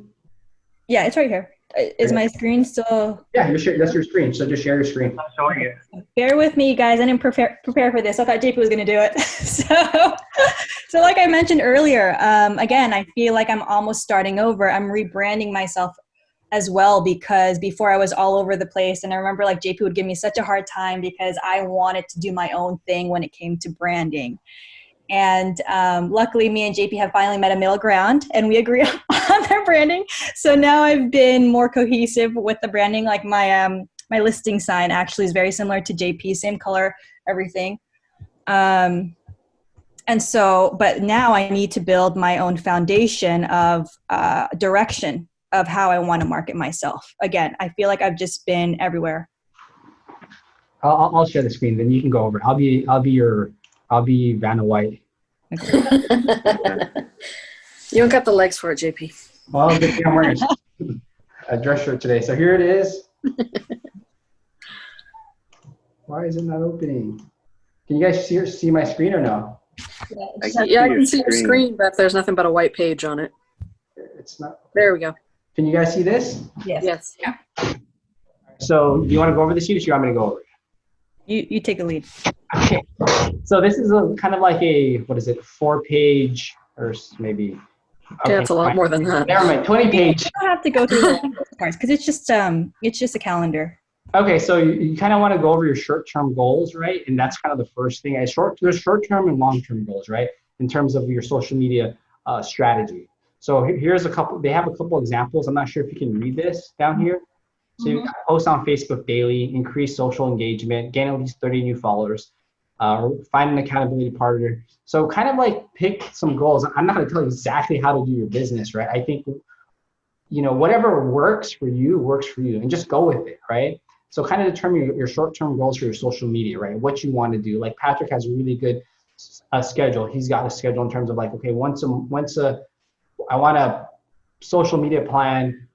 Yeah, it's right here. Is my screen still? Yeah, that's your screen. So just share your screen. I'm showing it. Bear with me, guys. I didn't prepare for this. I thought JP was going to do it. So like I mentioned earlier, again, I feel like I'm almost starting over. I'm rebranding myself as well, because before I was all over the place, and I remember like JP would give me such a hard time because I wanted to do my own thing when it came to branding. And luckily, me and JP have finally met a middle ground, and we agree on their branding. So now I've been more cohesive with the branding. Like my listing sign actually is very similar to JP, same color, everything. And so, but now I need to build my own foundation of direction of how I want to market myself. Again, I feel like I've just been everywhere. I'll share the screen, then you can go over it. I'll be Vanna White. You don't got the legs for it, JP. Well, I'm wearing a dress shirt today. So here it is. Why is it not opening? Can you guys see my screen or no? Yeah, I can see your screen, but there's nothing but a white page on it. It's not. There we go. Can you guys see this? Yes. Yeah. So do you want to go over this, or do you want me to go over it? You take the lead. Okay. So this is kind of like a, 4-page or maybe. Okay, yeah, it's a lot more than that. Never mind, 20-page. You don't have to go through the parts because it's just a calendar. Okay, so you kind of want to go over your short-term goals, right? And that's kind of the first thing. There's short-term and long-term goals, right? In terms of your social media strategy. So here's a couple. They have a couple examples. I'm not sure if you can read this down here. So you post on Facebook daily, increase social engagement, gain at least 30 new followers, find an accountability partner. So kind of like pick some goals. I'm not going to tell you exactly how to do your business, right? I think, whatever works for you, and just go with it, right? So kind of determine your short-term goals for your social media, right? What you want to do. Like Patrick has a really good schedule. He's got a schedule in terms of like, okay, I want a social media plan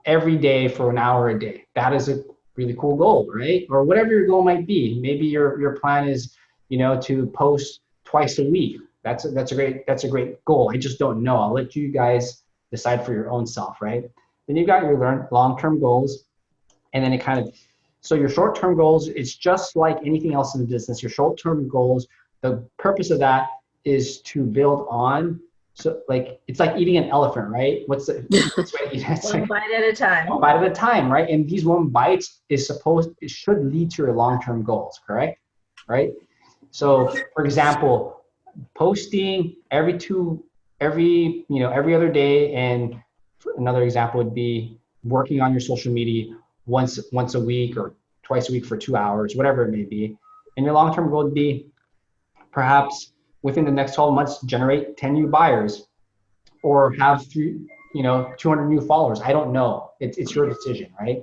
every day for an hour a day. That is a really cool goal, right? Or whatever your goal might be. Maybe your plan is, to post twice a week. That's a great goal. I just don't know. I'll let you guys decide for your own self, right? Then you've got your long-term goals, and then so your short-term goals, it's just like anything else in the business. Your short-term goals, the purpose of that is to build on. So like, it's like eating an elephant, right? One bite at a time. One bite at a time, right? And these one bites it should lead to your long-term goals, correct? Right? So for example, posting every other day, and another example would be working on your social media once a week or twice a week for 2 hours, whatever it may be. And your long-term goal would be perhaps within the next 12 months, generate 10 new buyers or have 200 new followers. I don't know. It's your decision, right?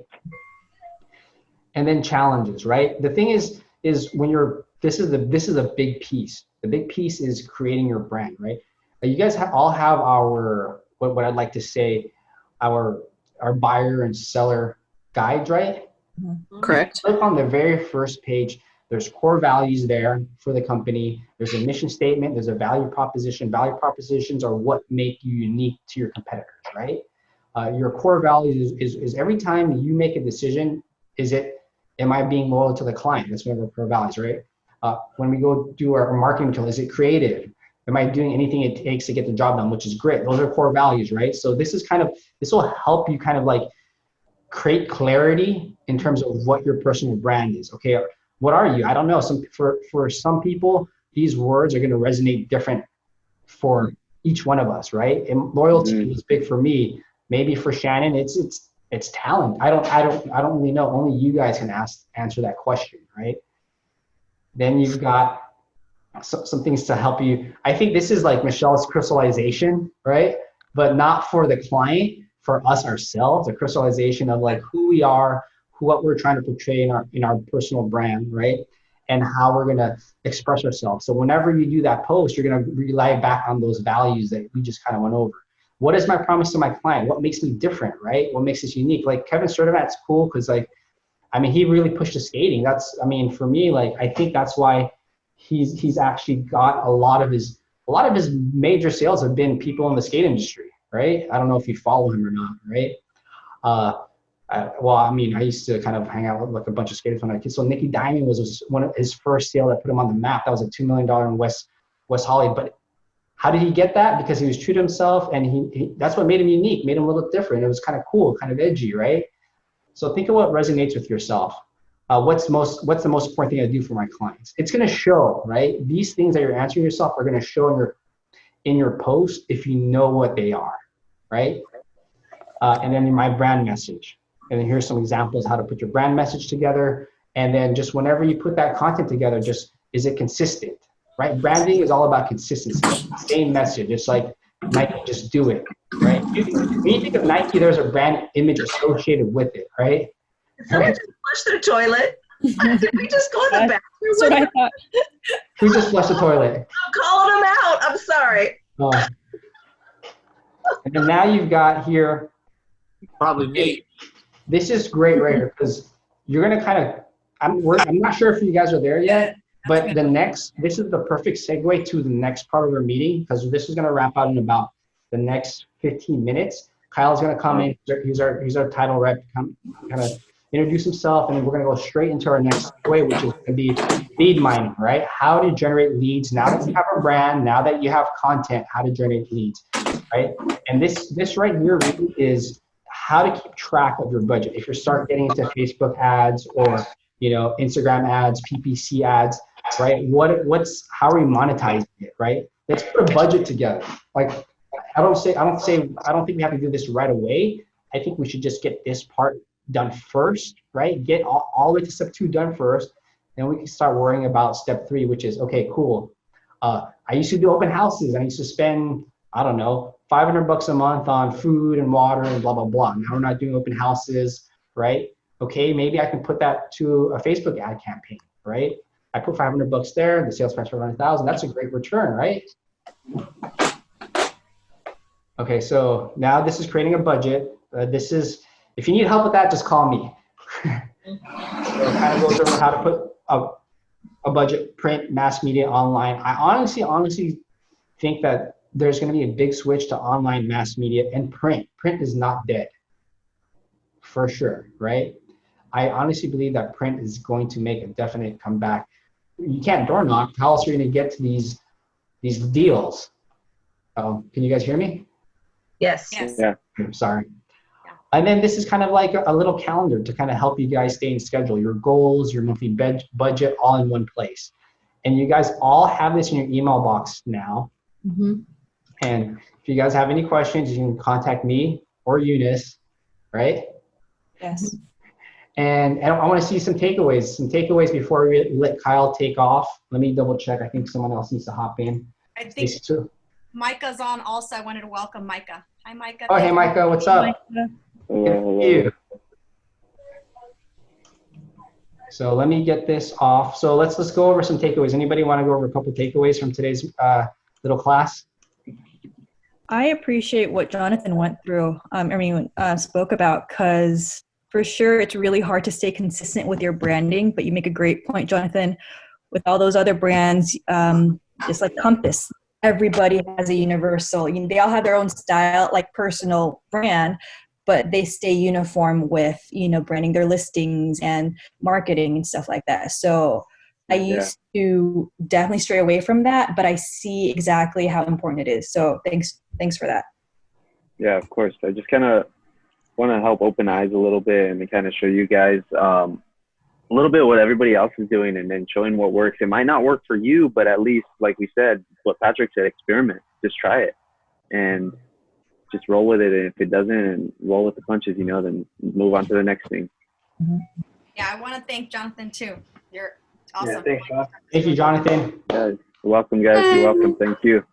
And then challenges, right? The thing is when this is a big piece. The big piece is creating your brand, right? You guys all have what I'd like to say, our buyer and seller guides, right? Correct. Click on the very first page. There's core values there for the company. There's a mission statement. There's a value proposition. Value propositions are what make you unique to your competitors, right? Your core values is every time you make a decision, am I being loyal to the client? That's one of our core values, right? When we go do our marketing material, is it creative? Am I doing anything it takes to get the job done, which is great. Those are core values, right? So this will help you kind of like create clarity in terms of what your personal brand is. Okay, what are you? I don't know. For some people, these words are going to resonate different for each one of us, right? And loyalty is big for me. Maybe for Shannon, it's talent. I don't really know. Only you guys can answer that question, right? Then you've got some things to help you. I think this is like Michelle's crystallization, right? But not for the client, for us ourselves, a crystallization of like who we are, what we're trying to portray in our personal brand, right? And how we're gonna express ourselves. So whenever you do that post, you're gonna rely back on those values that we just kind of went over. What is my promise to my client? What makes me different, right? What makes us unique? Like Kevin Sturdivant's cool because he really pushed the skating. For me, like I think that's why he's actually got a lot of his major sales have been people in the skate industry, right? I don't know if you follow him or not, right? I used to kind of hang out with like a bunch of skaters when I was a kid. So Nicky Diamond was one of his first sale that put him on the map. That was a $2 million in West Hollywood. But how did he get that? Because he was true to himself, and he that's what made him unique, made him a little different. It was kind of cool, kind of edgy, right? So think of what resonates with yourself. What's the most important thing I do for my clients? It's going to show, right? These things that you're answering yourself are going to show in your post if you know what they are, right? And then my brand message. And then here's some examples how to put your brand message together. And then just whenever you put that content together, is it consistent, right? Branding is all about consistency. Same message. It's like Nike, just do it, right? When you think of Nike, there's a brand image associated with it, right? Did someone just flush the toilet? Did we just go in the bathroom? That's what I thought. Who just flushed the toilet? I'm calling them out. I'm sorry. And then now you've got here. Probably me. This is great right here because you're going to kind of, I'm not sure if you guys are there yet, but this is the perfect segue to the next part of our meeting because this is going to wrap out in about the next 15 minutes. Kyle's going to come in. He's our title rep, kind of introduce himself, and then we're going to go straight into our next way, which is going to be lead mining, right? How to generate leads. Now that you have a brand, now that you have content, how to generate leads, right? And this right here really is how to keep track of your budget. If you start getting into Facebook ads or Instagram ads, PPC ads, right? How are we monetizing it, right? Let's put a budget together. Like I don't think we have to do this right away. I think we should just get this part done first, right? Get all the way to step 2 done first. Then we can start worrying about step 3, which is, okay, cool. I used to do open houses. I used to spend, I don't know, $500 a month on food and water and blah, blah, blah. Now we're not doing open houses, right? Okay, maybe I can put that to a Facebook ad campaign, right? I put $500 there, the sales price for $100,000. That's a great return, right? Okay, so now this is creating a budget. If you need help with that, just call me. So it kind of goes over how to put a budget, print, mass media, online. I honestly think that there's going to be a big switch to online, mass media, and print. Print is not dead, for sure, right? I honestly believe that print is going to make a definite comeback. You can't door knock. How else are you going to get to these deals? Can you guys hear me? Yes. Yeah. I'm sorry. And then this is kind of like a little calendar to kind of help you guys stay in schedule, your goals, your monthly budget, all in one place. And you guys all have this in your email box now. Mm-hmm. And if you guys have any questions, you can contact me or Eunice, right? Yes. And I want to see some takeaways before we let Kyle take off. Let me double check. I think someone else needs to hop in. I think Micah's on also. I wanted to welcome Micah. Hi, Micah. Oh, hey, Micah. What's up? You. So let me get this off. So let's go over some takeaways. Anybody want to go over a couple takeaways from today's little class? I appreciate what Jonathan went through, spoke about, because for sure it's really hard to stay consistent with your branding, but you make a great point, Jonathan, with all those other brands, just like Compass. Everybody has a universal, they all have their own style, like personal brand, but they stay uniform with, branding their listings and marketing and stuff like that. So I used to definitely stray away from that, but I see exactly how important it is. So thanks for that. Yeah, of course. I just kind of want to help open eyes a little bit and kind of show you guys a little bit what everybody else is doing, and then showing what works. It might not work for you, but at least, like we said, what Patrick said, experiment. Just try it and just roll with it. And if it doesn't, and roll with the punches, you know, then move on to the next thing. Yeah, I want to thank Jonathan too. You're awesome. Yeah, thanks, Jonathan. Thank you, Jonathan. Yeah, you're welcome, guys. You're welcome. Thank you.